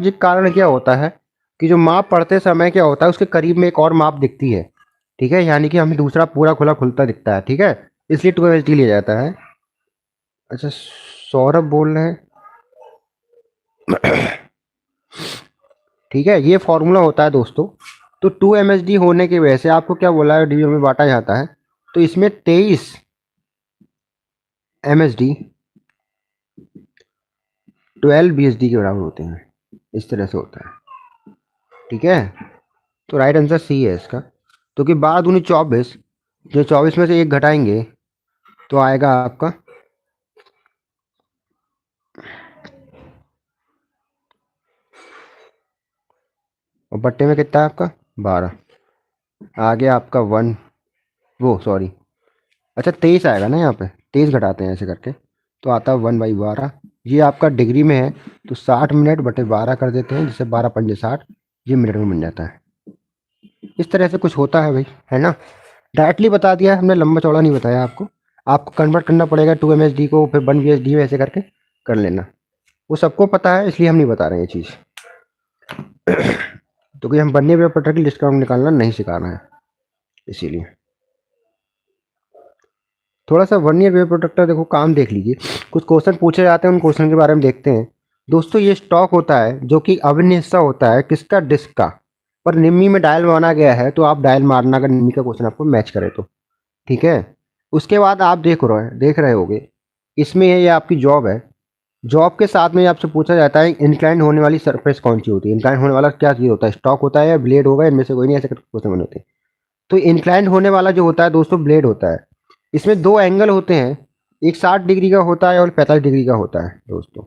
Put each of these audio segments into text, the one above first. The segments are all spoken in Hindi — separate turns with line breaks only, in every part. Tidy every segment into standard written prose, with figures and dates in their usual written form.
जी कारण क्या होता है कि जो माप पढ़ते समय क्या होता है उसके करीब में एक और माप दिखती है। ठीक है, यानी कि हमें दूसरा पूरा खुला खुलता दिखता है। ठीक है, इसलिए 2 MHD लिया जाता है। अच्छा, सौरभ बोल रहे हैं। ठीक है, ये फॉर्मूला होता है दोस्तों। तो 2 MHD होने की वजह से आपको क्या बोला है, डीओ में बांटा जाता है। तो इसमें 23 MHD 12 BHD के बराबर होते हैं। इस तरह से होता है। ठीक है, तो राइट आंसर सी है इसका। तो कि 12 दूनी 24, जो 24 में से एक घटाएंगे तो आएगा आपका, और बट्टे में कितना है आपका 12, आ गया आपका 1, वो सॉरी, अच्छा 23 आएगा ना, यहाँ पे 23 घटाते हैं ऐसे करके तो आता है 1/12। ये आपका डिग्री में है, तो 60 मिनट बटे 12 कर देते हैं, जिससे 12×5 = 60, ये मिनट में बन जाता है। इस तरह से कुछ होता है भाई, है ना। डायरेक्टली बता दिया है हमने, लंबा चौड़ा नहीं बताया आपको। आपको कन्वर्ट करना पड़ेगा 2 MHD को, फिर 1 BHD ऐसे करके कर लेना। वो सबको पता है, इसलिए हम नहीं बता रहे हैं ये चीज़। तो कि हम बनने वेपर की डिस्काउंट निकालना नहीं सिखा रहे हैं, इसीलिए। थोड़ा सा 1 ईयर वेब प्रोटेक्टर देखो काम देख लीजिए। कुछ क्वेश्चन पूछे जाते हैं, उन क्वेश्चन के बारे में देखते हैं। दोस्तों ये स्टॉक होता है जो कि अभिन्न हिस्सा होता है किसका, डिस्क का। पर निम्मी में डायल माना गया है, तो आप डायल मारना अगर निम्मी का क्वेश्चन आपको मैच करे तो। ठीक है, उसके बाद आप देख रहे होगे, इसमें ये आपकी जॉब है। जॉब के साथ में आपसे पूछा जाता है इंक्लाइन होने वाली सरफेस कौन सी होती है। इंक्लाइन होने वाला क्या चीज़ होता है, स्टॉक होता है या ब्लेड होगा, इनमें से कोई नहीं, ऐसे क्वेश्चन बने होते हैं। तो इंक्लाइन होने वाला जो होता है दोस्तों, ब्लेड होता है। इसमें दो एंगल होते हैं, एक 60 डिग्री का होता है और 45 डिग्री का होता है दोस्तों,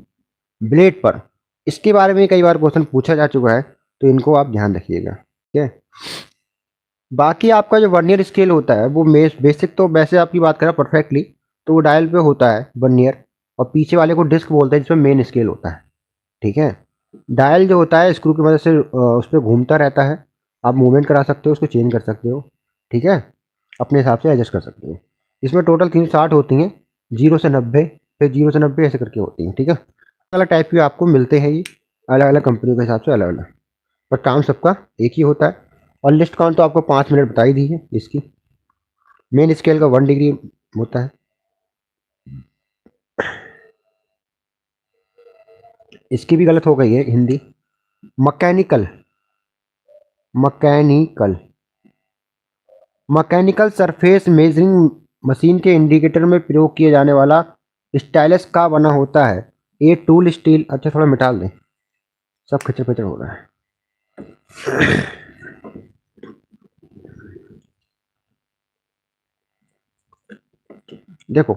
ब्लेड पर। इसके बारे में कई बार क्वेश्चन पूछा जा चुका है, तो इनको आप ध्यान रखिएगा। ठीक है, बाकी आपका जो वर्नियर स्केल होता है वो बेसिक, तो वैसे आपकी बात करें परफेक्टली, तो वो डायल पे होता है वर्नियर, और पीछे वाले को डिस्क बोलते हैं, जिसमें मेन स्केल होता है। ठीक है, डायल जो होता है स्क्रू की मदद से उस पर घूमता रहता है। आप मूवमेंट करा सकते हो, उसको चेंज कर सकते हो। ठीक है, अपने हिसाब से एडजस्ट कर सकते हो। इसमें टोटल 360 होती हैं, 0 से 90, फिर 0 से 90 ऐसे करके होती हैं। ठीक है, अलग अलग टाइप के आपको मिलते हैं ये, अलग अलग कंपनी के हिसाब से अलग अलग, पर काम सबका एक ही होता है। और लिस्ट काउंट तो आपको 5 मिनट बता ही दी है इसकी। मेन स्केल का 1 डिग्री होता है। इसकी भी गलत हो गई है Hindi, mechanical. Mechanical mechanical surface measuring machine के इंडिकेटर में प्रयोग किए जाने वाला स्टाइलस का बना होता है। ये टूल स्टील, अच्छा थोड़ा मिटा दें, सब खचर पचर हो रहा है। देखो,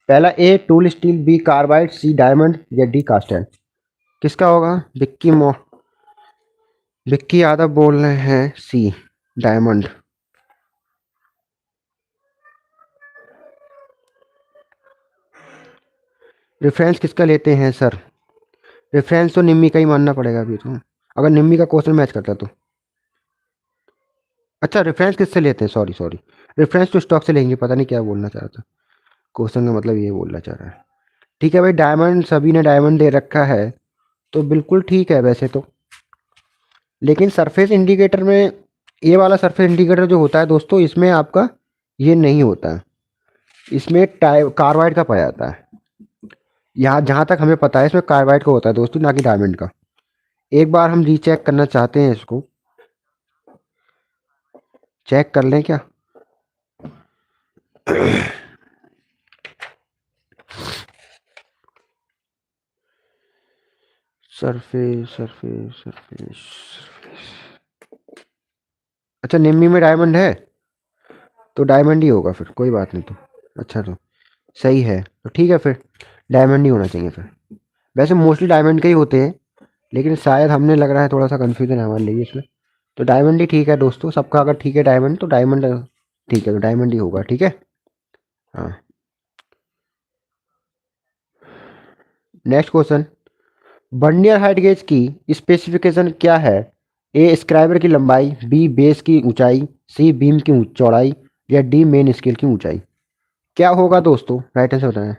पहला A tool steel, B carbide, C diamond या डी कास्टन। किसका होगा, विक्की यादव बोल रहे हैं सी डायमंड। रेफरेंस किसका लेते हैं सर, रेफरेंस तो निम्मी का ही मानना पड़ेगा अभी तो, अगर निम्मी का क्वेश्चन मैच करता तो। अच्छा, रेफरेंस किससे लेते हैं, सॉरी सॉरी, रेफरेंस तो स्टॉक से लेंगे, पता नहीं क्या बोलना चाह रहा था, क्वेश्चन का मतलब ये बोलना चाह रहा है। ठीक है भाई, डायमंड, सभी ने डायमंड दे रखा है, तो बिल्कुल ठीक है वैसे तो। लेकिन सरफेस इंडिकेटर में, ये वाला सरफेस इंडिकेटर जो होता है दोस्तों, इसमें आपका ये नहीं होता है। इसमें कार्बाइड का पाया जाता है। यहाँ जहाँ तक हमें पता है इसमें कार्बाइड का होता है दोस्तों, ना कि डायमंड का। एक बार हम रीचेक करना चाहते हैं इसको, चेक कर लें क्या। सरफेस सरफेस सरफेस, अच्छा निम्मी में डायमंड है, तो डायमंड ही होगा फिर, कोई बात नहीं तो। अच्छा, तो सही है, तो ठीक है फिर, डायमंड ही होना चाहिए फिर। वैसे मोस्टली डायमंड के ही होते हैं, लेकिन शायद हमने लग रहा है थोड़ा सा कन्फ्यूजन है हमारे लिए इसमें। तो डायमंड ही ठीक है दोस्तों, सबका अगर ठीक है डायमंड, तो डायमंड ठीक है, तो डायमंड ही होगा। ठीक है, हाँ। Next question, Vernier height gauge की स्पेसिफिकेशन क्या है। ए स्क्राइबर की लंबाई, बी बेस की ऊंचाई, सी बीम की चौड़ाई या डी मेन स्केल की ऊंचाई। क्या होगा दोस्तों, राइट आंसर बताएं।